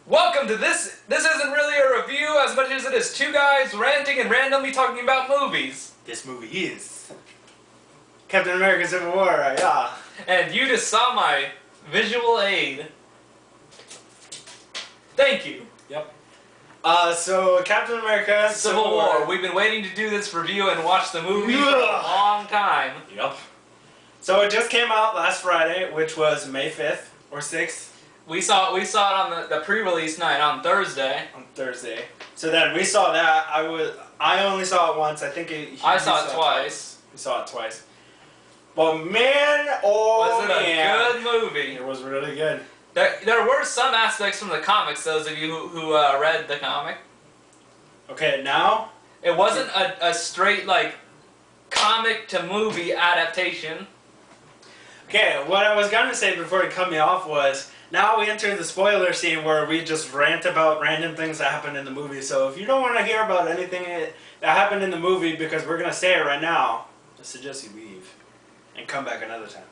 Welcome to this. This isn't really a review as much as it is two guys ranting and randomly talking about movies. This movie is Captain America Civil War, yeah. And you just saw my visual aid. Thank you. Yep. So Captain America Civil War. We've been waiting to do this review and watch the movie for a long time. Yep. So it just came out last Friday, which was May 5th or 6th. We saw it on the pre-release night on Thursday. On Thursday. So then we saw that. I only saw it once. I think I saw it twice. We saw it twice. But man, oh was it a good movie? It was really good. There were some aspects from the comics, those of you who read the comic. Okay, now? It wasn't a straight, like, comic to movie adaptation. Okay, what I was going to say before it cut me off was, now we enter the spoiler scene where we just rant about random things that happened in the movie. So if you don't want to hear about anything that happened in the movie, because we're going to say it right now, I suggest you leave and come back another time.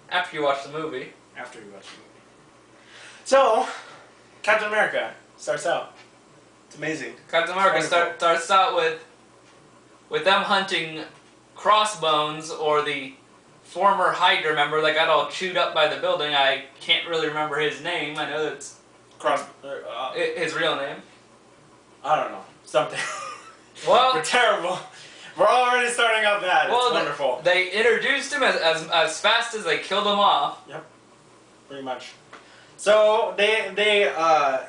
After you watch the movie. After you watch the movie. So, Captain America starts out. It's amazing. Captain America starts out with them hunting Crossbones, or the former Hydra member that got all chewed up by the building. I can't really remember his name. I know it's his real name. I don't know. Something. Well, we're terrible. We're already starting out bad. Well, it's wonderful. They introduced him as fast as they killed him off. Yep. Pretty much. So I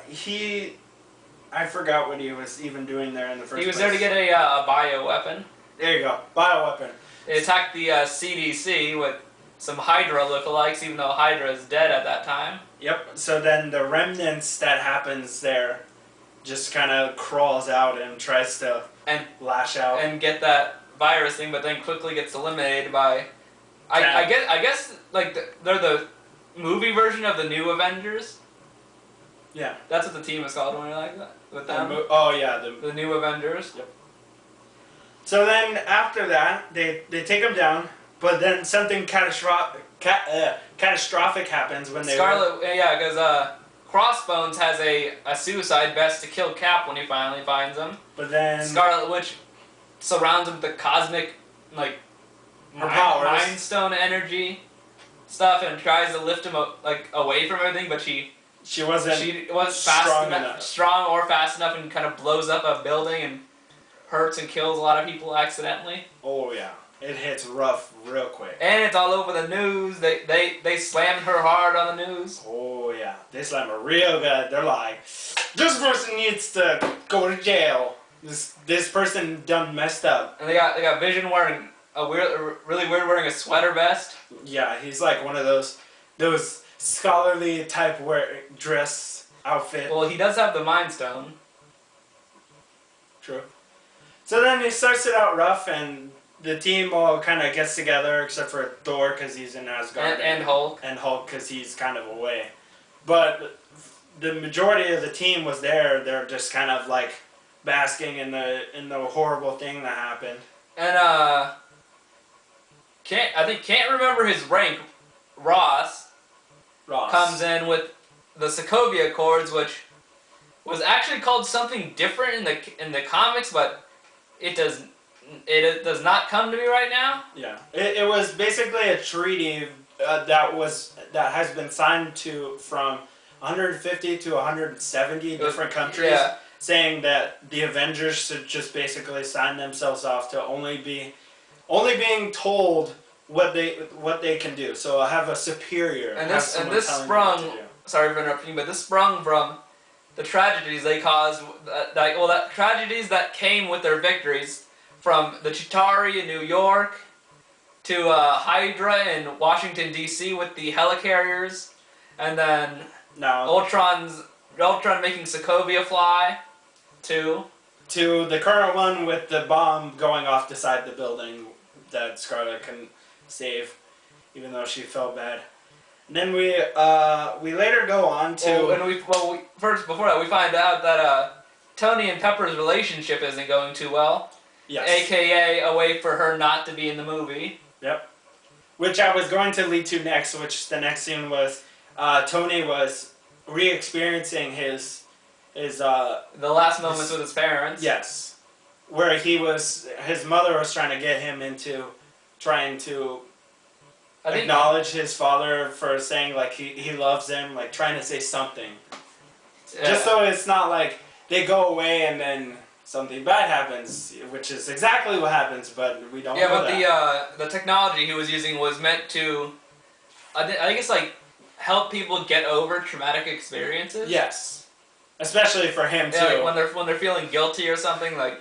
forgot what he was even doing there in the first place. He was there to get a bioweapon. There you go. Bioweapon. They attacked the CDC with some Hydra lookalikes, even though Hydra is dead at that time. Yep. So then the remnants that happens there just kind of crawls out and tries to lash out and get that virus thing, but then quickly gets eliminated by. I guess like they're the movie version of the New Avengers. Yeah. That's what the team is called when you're like that with them. Oh yeah, the New Avengers. Yep. So then after that, they take him down, but then something catastrophic happens when they Scarlet. Yeah, because Crossbones has a suicide vest to kill Cap when he finally finds him. But then Scarlet Witch surrounds him with the cosmic, like, Mind Stone energy stuff and tries to lift him away from everything, but she wasn't strong or fast enough, and kind of blows up a building and hurts and kills a lot of people accidentally. Oh yeah, it hits rough real quick. And it's all over the news. They slammed her hard on the news. Oh yeah, they slammed her real good. They're like, this person needs to go to jail. This person done messed up. And they got Vision wearing really weird wearing a sweater vest. Yeah, he's like one of those scholarly type dress outfit. Well, he does have the Mind Stone. True. So then he starts it out rough, and the team all kind of gets together, except for Thor because he's in Asgard. And Hulk. And Hulk because he's kind of away. But the majority of the team was there. They're just kind of like basking in the horrible thing that happened. And can't remember his rank. Ross comes in with the Sokovia Accords, which was actually called something different in the comics, but it does not come to me right now. Yeah, it was basically a treaty that has been signed from 150 to 170 different countries, yeah, saying that the Avengers should just basically sign themselves off to only being told what they can do. So I have a superior. And this sprung. Sorry for interrupting, but this sprung from the tragedies they caused. Tragedies that came with their victories, from the Chitauri in New York to Hydra in Washington D.C. with the helicarriers, and then Ultron making Sokovia fly, to the current one with the bomb going off beside the building that Scarlet couldn't save, even though she felt bad. And then we later go on to first before that we find out that Tony and Pepper's relationship isn't going too well. Yes. AKA a way for her not to be in the movie. Yep. Which I was going to lead to next, which the next scene was Tony was re-experiencing his the last moments with his parents. yes, where his mother was trying to get him into trying to acknowledge his father for saying like he loves him, like trying to say something. Yeah. Just so it's not like they go away and then something bad happens, which is exactly what happens, but we don't know that. Yeah, but the technology he was using was meant to, I guess, like, help people get over traumatic experiences. Yes. Especially for him, too. Yeah, like when they're feeling guilty or something, like,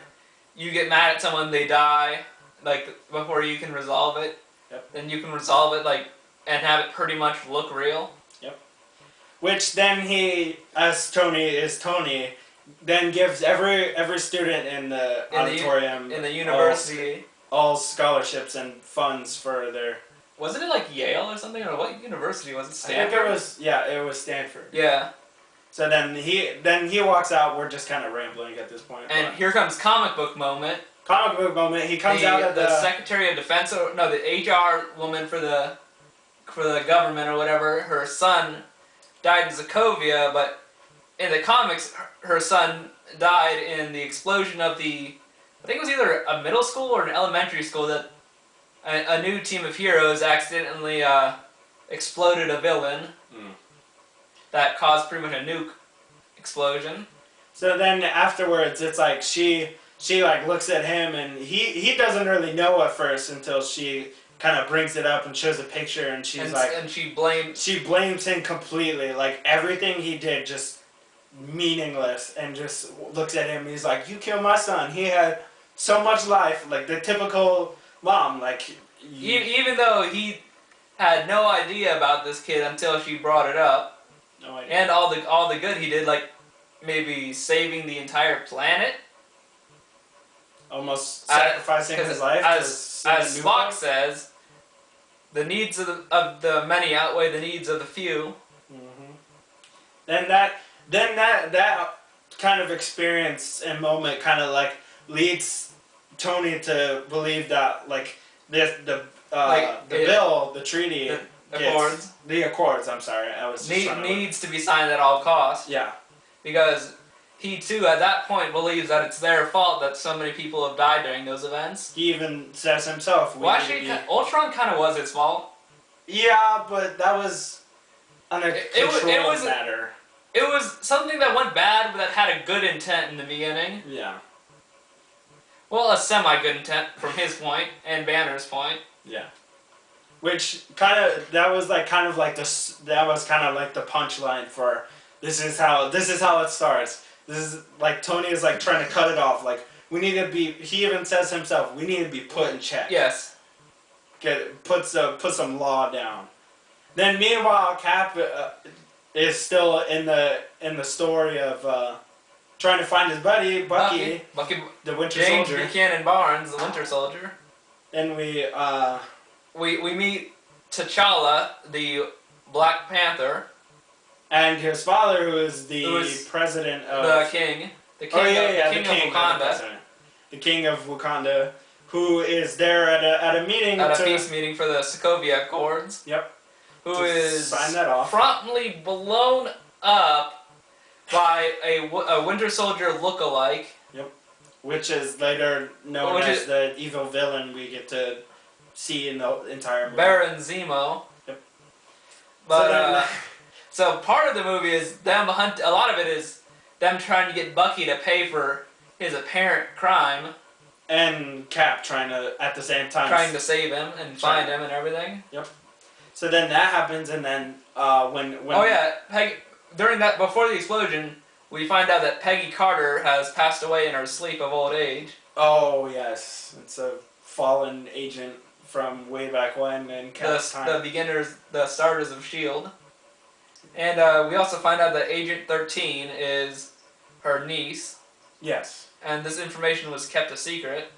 you get mad at someone, they die, like, before you can resolve it. Yep. Then you can resolve it, like, and have it pretty much look real. Yep. Which then he, as Tony is Tony, then gives every student in the auditorium, in the university, all scholarships and funds for their. Wasn't it like Yale or something, or what university was it? Stanford. I think it was Stanford. Yeah. So then he walks out. We're just kind of rambling at this point. And here comes comic book moment. Comic book moment. He comes out of the Secretary of Defense, the HR woman for the government or whatever. Her son died in Sokovia, but in the comics, her son died in the explosion of I think it was either a middle school or an elementary school that a new team of heroes accidentally exploded a villain that caused pretty much a nuke explosion. So then afterwards, it's like she like looks at him and he doesn't really know at first until she kind of brings it up and shows a picture and she blames him completely, like everything he did just meaningless, and just looks at him and he's like, you killed my son, he had so much life, like the typical mom, like even though he had no idea about this kid until she brought it up. No idea. And all the good he did, like maybe saving the entire planet, almost sacrificing his life, as Spock says, the needs of the many outweigh the needs of the few. Mm-hmm. Then that kind of experience and moment kind of like leads Tony to believe that like the treaty, the accords. I'm sorry, I was just needs to be signed at all costs. Yeah, because he too at that point believes that it's their fault that so many people have died during those events. He even says himself. Well, actually, Ultron kind of was his fault. Yeah, but that was on a control matter. It was something that went bad, but that had a good intent in the beginning. Yeah. Well, a semi-good intent from his point and Banner's point. Yeah. Which that was kind of like the punchline for this is how it starts. This is like Tony is like trying to cut it off. Like we need to be. He even says himself, we need to be put in check. Yes. Put some law down. Then meanwhile, Cap is still in the story of trying to find his buddy Bucky, the Winter Soldier. James Buchanan Barnes, the Winter Soldier. Then we meet T'Challa, the Black Panther, and his father, who is the president of the king of Wakanda, the king of Wakanda, who is there at a meeting peace meeting for the Sokovia Accords. Yep. Who is sign that off. Promptly blown up by a Winter Soldier look-alike. Yep. Which is later known as the evil villain we get to see in the entire movie. Baron Zemo. Yep. But so part of the movie is them a lot of it is them trying to get Bucky to pay for his apparent crime. And Cap trying to save him and find him and everything. Yep. So then that happens, and then when oh yeah, before the explosion, we find out that Peggy Carter has passed away in her sleep of old age. Oh yes, it's a fallen agent from way back when in Cap's time. The starters of S.H.I.E.L.D. And we also find out that Agent 13 is her niece. Yes. And this information was kept a secret.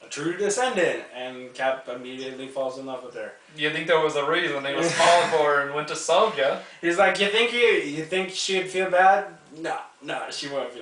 A true descendant, and Cap immediately falls in love with her. You think there was a reason he was falling for her and went to Soldier? He's like, you think she'd feel bad? No, she won't feel